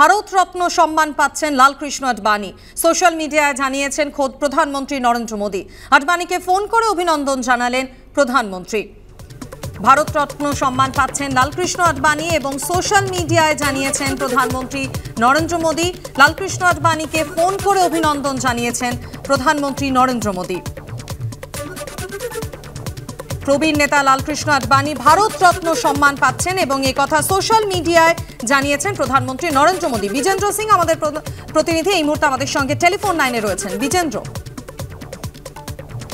ভারতরত্ন সম্মান পাচ্ছেন লালকৃষ্ণ আডবাণী। সোশ্যাল মিডিয়ায় জানিয়েছেন খোদ প্রধানমন্ত্রী নরেন্দ্র মোদী। আডবাণীকে ফোন করে অভিনন্দন জানালেন প্রধানমন্ত্রী। ভারতরত্ন সম্মান পাচ্ছেন লালকৃষ্ণ আডবাণী এবং সোশ্যাল মিডিয়ায় জানিয়েছেন প্রধানমন্ত্রী নরেন্দ্র মোদী। লালকৃষ্ণ আডবাণীকে ফোন করে অভিনন্দন জানিয়েছেন প্রধানমন্ত্রী নরেন্দ্র মোদী। প্রবীণ নেতা লালকৃষ্ণ আডবাণী ভারতরত্ন সম্মান পাচ্ছেন এবং এই কথা সোশ্যাল মিডিয়ায় জানিয়েছেন প্রধানমন্ত্রী নরেন্দ্র মোদী। বিজেন্দ্র সিং আমাদের প্রতিনিধি এই মুহূর্তে আমাদের সঙ্গে টেলিফোন লাইনে রয়েছেন। বিজেন্দ্র,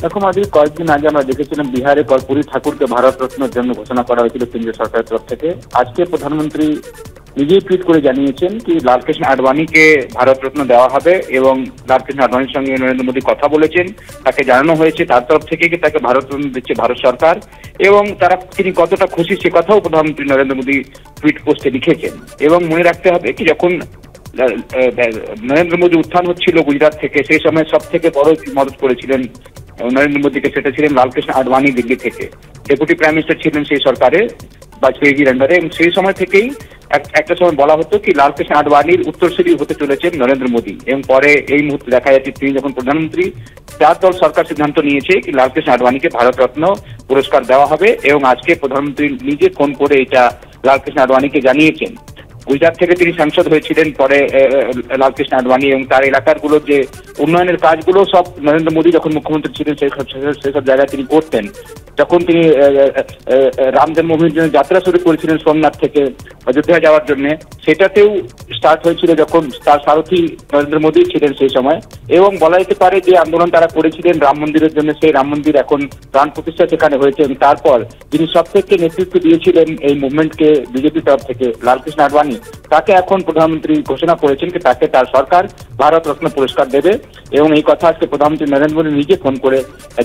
দেখো মাঝে কয়েকদিন আগে আমরা দেখেছিলাম বিহারে কর্পূরী ঠাকুরকে ভারতরত্নের জন্য ঘোষণা করা হয়েছিল কেন্দ্রীয় সরকারের তরফ থেকে। আজকে প্রধানমন্ত্রী নিজেই টুইট করে জানিয়েছেন কি লালকৃষ্ণ আডবাণীকে ভারতরত্ন দেওয়া হবে এবং লালকৃষ্ণ আডবাণীর সঙ্গে নরেন্দ্র মোদী কথা বলেছেন, তাকে জানানো হয়েছে তার তরফ থেকে কি তাকে ভারতরত্ন দিচ্ছে ভারত সরকার এবং তিনি কতটা খুশি সে কথাও প্রধানমন্ত্রী নরেন্দ্র মোদী টুইট পোস্টে লিখেছেন। এবং মনে রাখতে হবে কি যখন নরেন্দ্র মোদী উত্থান হচ্ছিল গুজরাট থেকে, সেই সময় সব থেকে বড় মদত করেছিলেন নরেন্দ্র মোদীকে, সেটা ছিলেন লালকৃষ্ণ আডবাণী দিল্লি থেকে। ডেপুটি প্রাইম মিনিস্টার ছিলেন সেই সরকারে বাজপেয়ীজির আন্ডারে এবং সেই সময় থেকেই একটা সময় বলা হতো কি লালকৃষ্ণ আডবাণীর উত্তরসূরি হতে চলেছেন নরেন্দ্র মোদী। এবং পরে এই মুহূর্তে দেখা যাচ্ছে তিনি যখন প্রধানমন্ত্রী, তার দল সরকার সিদ্ধান্ত নিয়েছে কি লালকৃষ্ণ আডবাণীকে ভারতরত্ন পুরস্কার দেওয়া হবে এবং আজকে প্রধানমন্ত্রী নিজে ফোন করে এটা লালকৃষ্ণ আডবাণীকে জানিয়েছেন। গুজরাট থেকে তিনি সাংসদ হয়েছিলেন পরে লালকৃষ্ণ আডবাণী, এবং তার এলাকার গুলোর যে উন্নয়নের কাজগুলো সব নরেন্দ্র মোদী যখন মুখ্যমন্ত্রী ছিলেন সেসব জায়গায় তিনি করতেন। যখন তিনি রাম জন্মভূমির জন্য যাত্রা শুরু করেছিলেন সোমনাথ থেকে অযোধ্যা যাওয়ার জন্য, সেটাতেও স্টার্ট হয়েছিল যখন তার সারথী নরেন্দ্র মোদী ছিলেন সেই সময়। এবং বলা যেতে পারে যে আন্দোলন তারা করেছিলেন রাম মন্দিরের জন্য, সেই রাম মন্দির এখন প্রাণ প্রতিষ্ঠা সেখানে হয়েছে। এবং তারপর যিনি সব থেকে নেতৃত্ব দিয়েছিলেন এই মুভমেন্টকে বিজেপির তরফ থেকে, লালকৃষ্ণ আডবাণী, তাকে এখন প্রধানমন্ত্রী ঘোষণা করেছেন কি তাকে তার সরকার ভারতরত্ন পুরস্কার দেবে। এবং এই কথা আজকে প্রধানমন্ত্রী নরেন্দ্র মোদী নিজে ফোন করে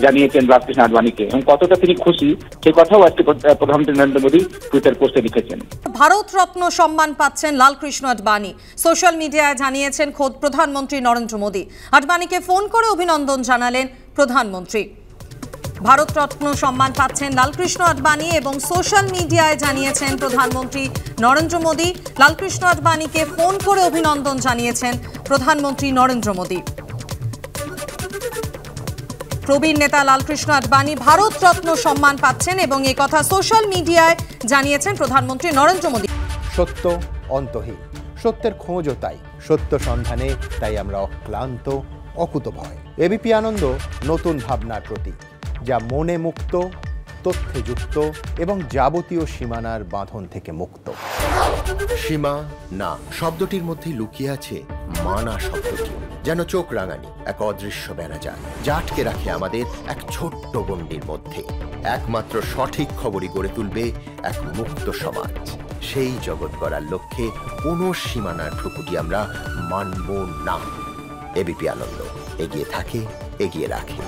জানিয়েছেন লালকৃষ্ণ আডবাণীকে, এবং কতটা তিনি খুশি সেই কথাও আজকে প্রধানমন্ত্রী নরেন্দ্র মোদী টুইটার পোস্টে লিখেছেন। ভারতরত্ন সম্মান পাচ্ছেন লালকৃষ্ণ আডবাণী। সোশ্যাল মিডিয়ায় জানিয়েছেন খোদ প্রধানমন্ত্রী নরেন্দ্র মোদী। আডবাণীকে ফোন করে অভিনন্দন জানালেন প্রধানমন্ত্রী। ভারতরত্ন সম্মান পাচ্ছেন লালকৃষ্ণ আডবাণী এবং সোশ্যাল মিডিয়ায় জানিয়েছেন প্রধানমন্ত্রী নরেন্দ্র মোদী। লালকৃষ্ণ আডবাণীকে ফোন করে অভিনন্দন জানিয়েছেন প্রধানমন্ত্রী নরেন্দ্র মোদী। প্রবীণ নেতা লালকৃষ্ণ আডবাণী ভারতরত্ন সম্মান পাচ্ছেন এবং এই কথা সোশ্যাল মিডিয়ায় জানিয়েছেন প্রধানমন্ত্রী নরেন্দ্র মোদী। সত্য অন্তহীন, সত্যের খোঁজও তাই, সত্য সন্ধানে তাই আমরা অক্লান্ত, অকুতভয়। এবিপি আনন্দ নতুন ভাবনার প্রতীক, যা মনে মুক্ত, তথ্যে যুক্ত এবং যাবতীয় সীমানার বাঁধন থেকে মুক্ত। সীমা না শব্দটির মধ্যে লুকিয়ে আছে মানা শব্দটি, যেন চোখ রাঙানি এক অদৃশ্য বেড়াজাল, যা আটকে রাখে আমাদের এক ছোট্ট গণ্ডির মধ্যে। একমাত্র সঠিক খবরই গড়ে তুলবে এক মুক্ত সমাজ। সেই জগৎ গড়ার লক্ষ্যে কোনো সীমানার ঠুকুটি আমরা মানব না। এবিপি আনন্দ এগিয়ে থাকে, এগিয়ে রাখে।